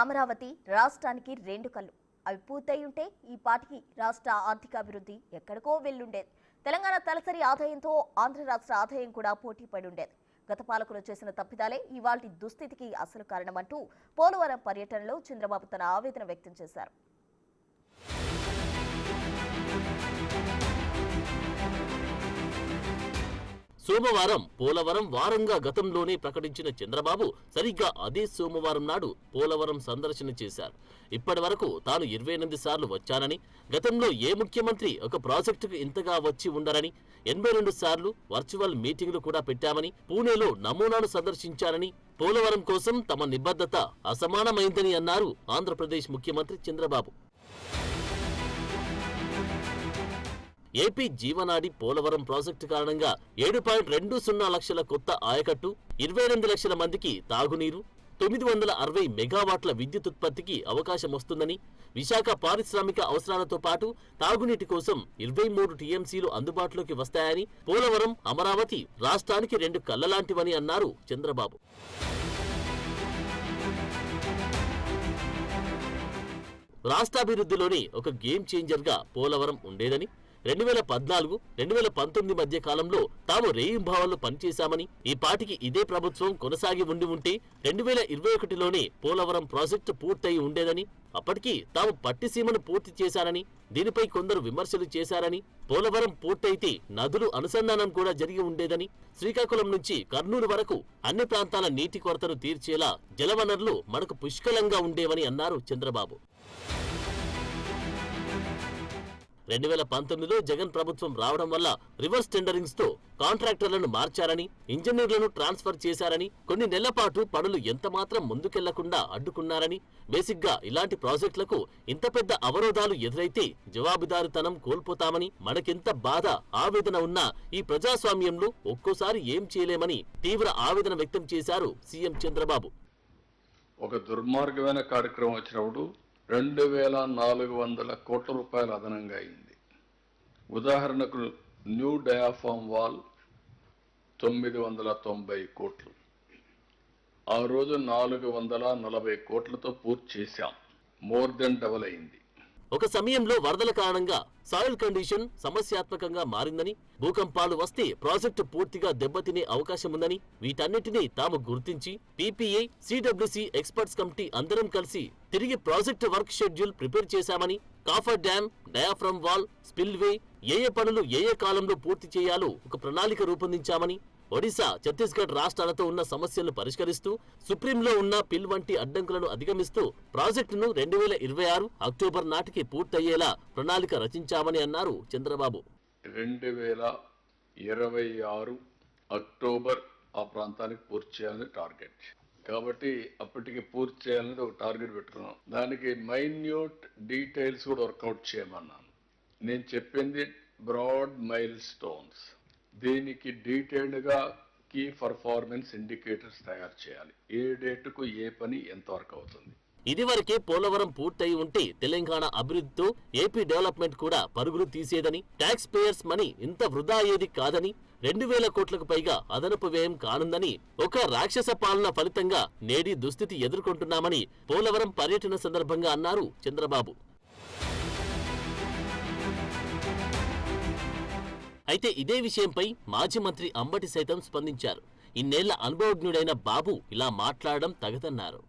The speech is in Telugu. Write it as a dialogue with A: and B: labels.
A: అమరావతి రాష్ట్రానికి రెండు కళ్ళు. అవి పూర్తయి ఉంటే ఈ పాటికి రాష్ట్ర ఆర్థికాభివృద్ధి ఎక్కడికో వెళ్లుండేది. తెలంగాణ తలసరి ఆదాయంతో ఆంధ్ర రాష్ట్ర ఆదాయం కూడా పోటీ పడి ఉండేది. గత పాలకులు చేసిన తప్పిదాలే ఇవాల్టి దుస్థితికి అసలు కారణమంటూ పోలవరం పర్యటనలో చంద్రబాబు తన ఆవేదన వ్యక్తం చేశారు.
B: సోమవారం పోలవరం వారంగా గతంలోనే ప్రకటించిన చంద్రబాబు సరిగ్గా అదే సోమవారం నాడు పోలవరం సందర్శన చేశారు. ఇప్పటి వరకు తాను 28 సార్లు వచ్చానని, గతంలో ఏ ముఖ్యమంత్రి ఒక ప్రాజెక్టుకు ఇంతగా వచ్చి ఉండరని, 82 సార్లు వర్చువల్ మీటింగులు కూడా పెట్టామని, పూణేలో నమూనాను సందర్శించారని, పోలవరం కోసం తమ నిబద్ధత అసమానమైందని అన్నారు ఆంధ్రప్రదేశ్ ముఖ్యమంత్రి చంద్రబాబు. ఏపీ జీవనాడి పోలవరం ప్రాజెక్టు కారణంగా 7.20 లక్షల కొత్త ఆయకట్టు, 28 లక్షల మందికి తాగునీరు, 960 మెగావాట్ల విద్యుత్ ఉత్పత్తికి అవకాశం వస్తుందని, విశాఖ పారిశ్రామిక అవసరాలతో పాటు తాగునీటి కోసం 23 టీఎంసీలు అందుబాటులోకి వస్తాయని, పోలవరం, అమరావతి రాష్ట్రానికి రెండు కళ్ళలాంటివని అన్నారు చంద్రబాబు. రాష్ట్రాభివృద్ధిలోని ఒక గేమ్ చేంజర్గా పోలవరం ఉండేదని, 2014, 2019 మధ్య కాలంలో తాము రేయింబావల్లో పనిచేశామని, ఈ పాటికి ఇదే ప్రభుత్వం కొనసాగి ఉంటే 2021లోనే పోలవరం ప్రాజెక్టు పూర్తయి ఉండేదని, అప్పటికి తాము పట్టిసీమను పూర్తి చేశారని, దీనిపై కొందరు విమర్శలు చేశారని, పోలవరం పూర్తయితే నదులు అనుసంధానం కూడా జరిగి ఉండేదని, శ్రీకాకుళం నుంచి కర్నూలు వరకు అన్ని ప్రాంతాల నీటి కొరతను తీర్చేలా జలవనరులు మనకు పుష్కలంగా ఉండేవని అన్నారు చంద్రబాబు. 2019లో జగన్ ప్రభుత్వం రావడం వల్ల రివర్స్ టెండరింగ్స్ తో కాంట్రాక్టర్లను మార్చారని, ఇంజనీర్లను ట్రాన్స్ఫర్ చేశారని, కొన్ని నెలల పాటు పనులు ఎంతమాత్రం ముందుకెళ్లకుండా అడ్డుకున్నారని, బేసిక్గా ఇలాంటి ప్రాజెక్టులకు ఇంత పెద్ద అవరోధాలు ఎదురైతే జవాబుదారుతనం కోల్పోతామని, మనకెంత బాధ ఆవేదన ఉన్నా ఈ ప్రజాస్వామ్యంలో ఒక్కోసారి ఏం చేయలేమని తీవ్ర ఆవేదన వ్యక్తం చేశారు సీఎం చంద్రబాబు.
C: ఒక దుర్మార్గమైన కార్యక్రమం వచ్చినప్పుడు 2400 కోట్ల రూపాయలు అదనంగా అయింది. ఉదాహరణకు న్యూ డయాఫామ్ వాల్ 990 కోట్లు. ఆ రోజు 440 కోట్లతో పూర్తి చేశాం. మోర్ దెన్ డబుల్ అయింది.
B: ఒక సమయంలో వరదల కారణంగా సాయిల్ కండిషన్ సమస్యాత్మకంగా మారిందని, భూకంపాలు వస్తే ప్రాజెక్టు పూర్తిగా దెబ్బతినే అవకాశం ఉందని, వీటన్నిటినీ తాము గుర్తించి పీపీఏ, సిడబ్ల్యూసీ ఎక్స్పర్ట్స్ కమిటీ అందరం కలిసి తిరిగి ప్రాజెక్టు వర్క్ షెడ్యూల్ ప్రిపేర్ చేశామని, coffer dam, diaphragm wall, spillway ఏ పనులు ఏ కాలంలో పూర్తి చేయాలో ఒక ప్రణాళిక రూపొందించామని, ఒడిశా, ఛత్తీస్గఢ్ రాష్ట్రాలతో ఉన్న సమస్యలను పరిష్కరిస్తూ సుప్రీంలో ఉన్న పిల్ వంటి అడ్డంకులను అధిగమిస్తూ ప్రాజెక్టును 2026 అక్టోబర్ నాటికి పూర్తయ్యేలా ప్రణాళిక రచించామని అన్నారు చంద్రబాబు.
C: 2026 అక్టోబర్ ఆ ప్రాంతానికి పూర్తి చేయాలని టార్గెట్. కాబట్టి అప్పటికి పూర్తి చేయాలని ఒక టార్గెట్ పెట్టుకున్నాం. దానికి మైన్యూట్ డీటెయిల్స్ కూడా వర్కౌట్ చేయమన్నాను. నేను చెప్పింది బ్రాడ్ మైల్ స్టోన్స్. దీనికి డీటెయిల్డ్గా కీ పర్ఫార్మెన్స్ ఇండికేటర్స్ తయారు చేయాలి. ఏ డేటుకు ఏ పని ఎంతవరకు అవుతుంది.
B: ఇదివరకే పోలవరం పూర్తయి ఉంటే తెలంగాణ అభివృద్ధితో ఏపీ డెవలప్మెంట్ కూడా పరుగులు తీసేదని, ట్యాక్స్ పేయర్స్ మనీ ఇంత వృధా అయ్యేది కాదని, 2000 కోట్లకు పైగా అదనపు వ్యయం కానుందని, ఒక రాక్షస పాలన ఫలితంగా నేడి దుస్థితి ఎదుర్కొంటున్నామని పోలవరం పర్యటన సందర్భంగా అన్నారు చంద్రబాబు. అయితే ఇదే విషయంపై మాజీ మంత్రి అంబటి సైతం స్పందించారు. ఇన్నేళ్ల అనుభవజ్ఞుడైన బాబు ఇలా మాట్లాడడం తగదన్నారు.